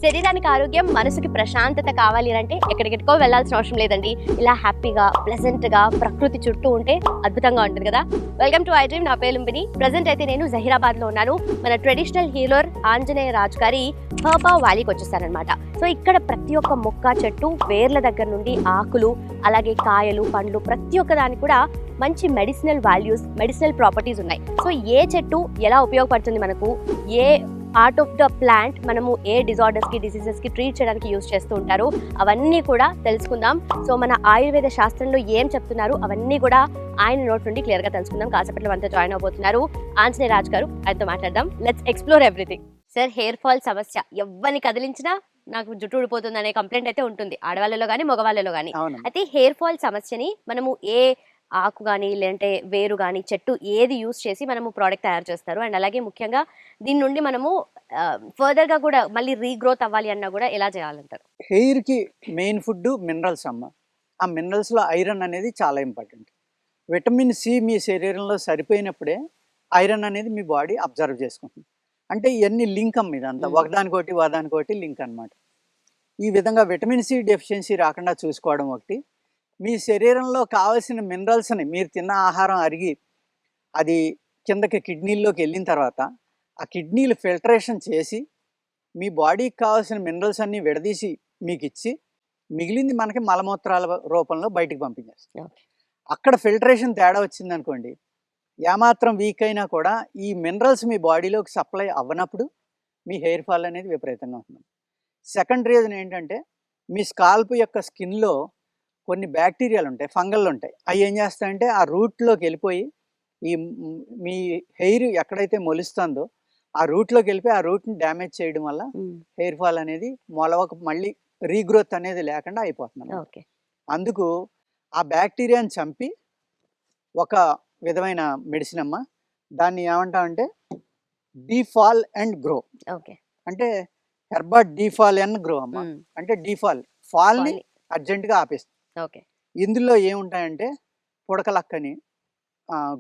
శరీరానికి ఆరోగ్యం, మనసుకి ప్రశాంతత కావాలి అంటే ఎక్కడికెట్టుకో వెళ్ళాల్సిన అవసరం లేదండి. ఇలా హ్యాపీగా ప్లెజెంట్గా ప్రకృతి చుట్టూ ఉంటే అద్భుతంగా ఉంటుంది కదా. Welcome to I dream. నా పేరు లుంబిని. ప్రజెంట్ అయితే నేను జహీరాబాద్లో ఉన్నాను. మన ట్రెడిషనల్ హీలర్ ఆంజనేయ రాజు గారి హర్బా వ్యాలీకి వచ్చేసానమాట. సో ఇక్కడ ప్రతి ఒక్క మొక్క, చెట్టు, వేర్ల దగ్గర నుండి ఆకులు, అలాగే కాయలు, పండ్లు, ప్రతి ఒక్క దానికి కూడా మంచి మెడిసినల్ వాల్యూస్, మెడిసినల్ ప్రాపర్టీస్ ఉన్నాయి. సో ఏ చెట్టు ఎలా ఉపయోగపడుతుంది మనకు, ఏ పార్ట్ ఆఫ్ ద ప్లాంట్ మనము ఏ డిజార్డర్స్కి, డిసీజెస్కి ట్రీట్ చేయడానికి యూజ్ చేస్తూ ఉంటారు, అవన్నీ కూడా తెలుసుకుందాం. సో మన ఆయుర్వేద శాస్త్రంలో ఏం చెప్తున్నారు అవన్నీ కూడా ఆయన నోట్ నుండి క్లియర్గా తెలుసుకుందాం. కాసేపట్లో మనతో జాయిన్ అవబోతున్నారు ఆంజనేయ రాజు గారు. ఆయనతో మాట్లాడదాం. Let's explore everything. Sir, hair fall సమస్య ఎవరిని కదిలించినా నాకు జుట్టు ఊడిపోతుంది అనే కంప్లైంట్ అయితే ఉంటుంది, ఆడవాళ్ళలో కానీ మగవాళ్ళలో కానీ. అయితే హెయిర్ ఫాల్ సమస్యని మనము ఏ ఆకు కానీ, లేదంటే వేరు కానీ, చెట్టు ఏది యూస్ చేసి మనము ప్రోడక్ట్ తయారు చేస్తారు, అండ్ అలాగే ముఖ్యంగా దీని నుండి మనము ఫర్దర్గా కూడా మళ్ళీ రీగ్రోత్ అవ్వాలి అన్నా కూడా ఎలా చేయాలంటారు? హెయిర్కి మెయిన్ ఫుడ్ మినరల్స్ అమ్మ. ఆ మినరల్స్లో ఐరన్ అనేది చాలా ఇంపార్టెంట్. విటమిన్ సి మీ శరీరంలో సరిపోయినప్పుడే ఐరన్ అనేది మీ బాడీ అబ్జర్వ్ చేసుకుంటుంది. అంటే ఇవన్నీ లింక్ అమ్మ, ఇదంతా ఒకదానికోటి లింక్ అనమాట. ఈ విధంగా విటమిన్ సి డెఫిషియన్సీ రాకుండా చూసుకోవడం ఒకటి. మీ శరీరంలో కావాల్సిన మినరల్స్ని మీరు తిన్న ఆహారం అరిగి అది కిందకి కిడ్నీల్లోకి వెళ్ళిన తర్వాత ఆ కిడ్నీలు ఫిల్టరేషన్ చేసి మీ బాడీకి కావాల్సిన మినరల్స్ అన్నీ విడదీసి మీకు ఇచ్చి మిగిలింది మనకి మలమూత్రాల రూపంలో బయటికి పంపించేస్తాం. అక్కడ ఫిల్టరేషన్ తేడా వచ్చింది అనుకోండి, ఏమాత్రం వీక్ అయినా కూడా ఈ మినరల్స్ మీ బాడీలోకి సప్లై అవ్వనప్పుడు మీ హెయిర్ ఫాల్ అనేది విపరీతంగా ఉంటుంది. సెకండ్ రీజన్ ఏంటంటే, మీ స్కాల్ప్ యొక్క స్కిన్లో కొన్ని బ్యాక్టీరియాలు ఉంటాయి, ఫంగల్ ఉంటాయి. అవి ఏం చేస్తాయంటే ఆ రూట్లోకి వెళ్ళిపోయి ఈ మీ హెయిర్ ఎక్కడైతే మొలుస్తుందో ఆ రూట్లోకి వెళ్ళిపోయి ఆ రూట్ని డ్యామేజ్ చేయడం వల్ల హెయిర్ ఫాల్ అనేది మళ్ళీ రీగ్రోత్ అనేది లేకుండా అయిపోతుంది. అందుకు ఆ బ్యాక్టీరియాని చంపి ఒక విధమైన మెడిసిన్ అమ్మ. దాన్ని ఏమంటామంటే డీఫాల్ అండ్ గ్రో. అంటే హెర్బా డీఫాల్ అండ్ గ్రో అమ్మ. అంటే డీఫాల్, ఫాల్ని అర్జెంటుగా ఆపేస్తుంది. ఇందులో ఏముంటాయంటే పుడకలక్కని,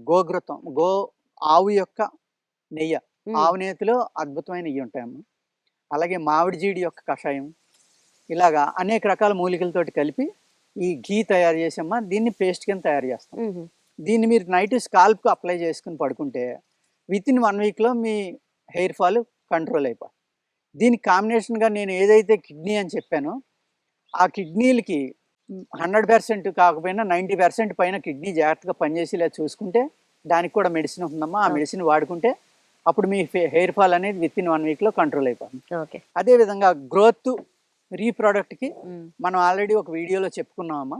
గోఘృతం, ఆవు యొక్క నెయ్యి, ఆవు నేతిలో అద్భుతమైన నెయ్యి ఉంటాయమ్మా. అలాగే మామిడి జీడి యొక్క కషాయం, ఇలాగా అనేక రకాల మూలికలతోటి కలిపి ఈ ఘీ తయారు చేసామ్మా. దీన్ని పేస్ట్ కింద తయారు చేస్తాం. దీన్ని మీరు నైట్ స్కాల్ప్కి అప్లై చేసుకుని పడుకుంటే వితిన్ 1 వీక్లో మీ హెయిర్ ఫాల్ కంట్రోల్ అయిపోతుంది. దీనికి కాంబినేషన్గా నేను ఏదైతే కిడ్నీ అని చెప్పానో ఆ కిడ్నీలకి 100% కాకపోయినా 90% పైన కిడ్నీ జాగ్రత్తగా పనిచేసేలా చూసుకుంటే దానికి కూడా మెడిసిన్ ఉంటుందమ్మా. ఆ మెడిసిన్ వాడుకుంటే అప్పుడు మీ హెయిర్ ఫాల్ అనేది వితిన్ 1 వీక్లో కంట్రోల్ అయిపోతుంది. అదేవిధంగా గ్రోత్, రీప్రొడక్ట్కి మనం ఆల్రెడీ ఒక వీడియోలో చెప్పుకున్నామమ్మా.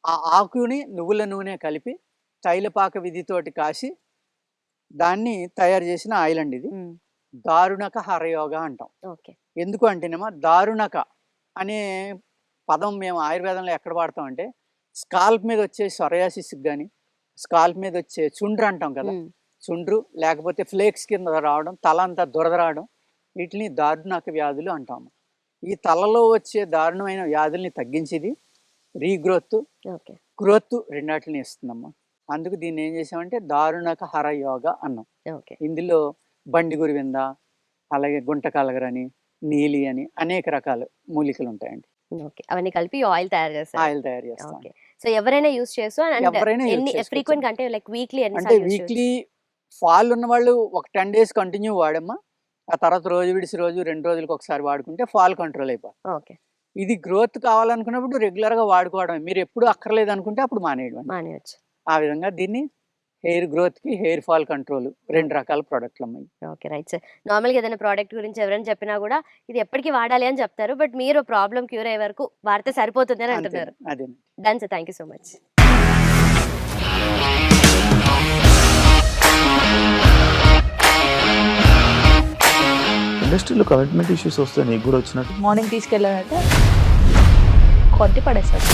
ఆ ఆకుని నువ్వుల నూనె కలిపి తైలపాక విధితోటి కాసి దాన్ని తయారు చేసిన ఆయిల్ అండి ఇది. దారుణక హరయోగ అంటాం. ఎందుకు అంటేనేమో దారుణక అనే పదం మేము ఆయుర్వేదంలో ఎక్కడ వాడతాం అంటే, స్కాల్ప్ మీద వచ్చే సొరయాసిస్కి కానీ, స్కాల్ప్ మీద వచ్చే చుండ్రు అంటాం కదా, చుండ్రు లేకపోతే ఫ్లేక్స్ కింద రావడం, తల అంతా దురద రావడం, వీటిని దారుణక వ్యాధులు అంటాము. ఈ తలలో వచ్చే దారుణమైన వ్యాధుల్ని తగ్గించేది రీగ్రోత్, గ్రోత్ రెండాటిని ఇస్తుందమ్మా. అందుకు దీన్ని ఏం చేసామంటే దారుణక హర యోగ అన్నాం. ఇందులో బండిగురి వింద, అలాగే గుంట కలగరని, నీలి అని అనేక రకాల మూలికలు ఉంటాయండి. అవన్నీ కలిపి ఆయిల్ తయారు చేస్తాం. సో ఎవరైనా యూస్ చేస్తూ ఫ్రీక్వెంట్ అంటే లైక్ వీక్లీ, అంటే వీక్లీ ఫాల్ ఉన్న వాళ్ళు ఒక 10 days కంటిన్యూ వాడమ్మా. ఆ తర్వాత రోజు విడిసి రోజు 2 రోజులకు ఒకసారి వాడుకుంటే ఫాల్ కంట్రోల్ అయిపోతుంది. ఇది గ్రోత్ కావాలనుకున్నప్పుడు రెగ్యులర్గా వాడుకోవడం, మీరు ఎప్పుడు అక్కర్లేదు అనుకుంటే అప్పుడు మానేయచ్చు. ఆ విధంగా దీన్ని హెయిర్ గ్రోత్కి, హెయిర్ ఫాల్ కంట్రోల్ 2 రకాల ప్రోడక్ట్లు అమ్మాయి. Okay, right sir. నార్మల్గా ఏదైనా ప్రోడక్ట్ గురించి ఎవరైనా చెప్పినా కూడా ఇది ఎప్పటికీ వాడాలి అని చెప్తారు, బట్ మీరు ప్రాబ్లం క్యూర్ అయ్యే వరకు వాడితే సరిపోతుంది అని అంటున్నారు. అదే. Done sir, thank you so much. ఇండస్ట్రీలో కమిట్మెంట్ ఇష్యూస్ వస్తే నీకు కూడా వచ్చినట్టు? మార్నింగ్ తీసుకెళ్ళానంటే కొట్టి పడేస్తారు.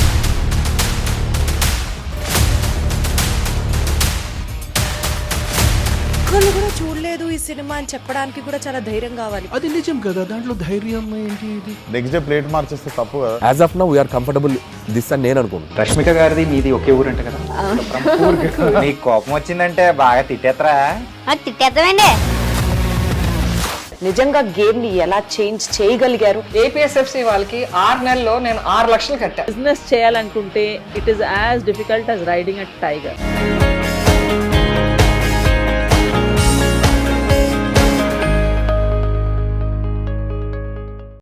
ఒక్కళ్ళు కూడా చూడలేదు ఈ సినిమా అని చెప్పడానికి కూడా చాలా ధైర్యం కావాలి. అది నిజం కదా, దాంట్లో ధైర్యం ఏంటి? నెక్స్ట్ డే ప్లేట్ మార్చేస్తే తప్పు కదా. As of now we are comfortable this అని నేను అనుకుంటున్నాను. రష్మిక గారిది మీది ఒకే ఊరు అంట కదా? నీకు కోపం వచ్చిందంటే బాగా తిట్టేత్తరా? తిట్టేద్దామండి. నిజంగా గేమ్ ని ఎలా చేంజ్ చేయగలిగారు? ఏపీఎస్ఎఫ్సి వాళ్ళకి 6 నెలల్లో నేను 6 లక్షలు కట్టా. బిజినెస్ చేయాలనుకుంటే it is as difficult as riding a tiger.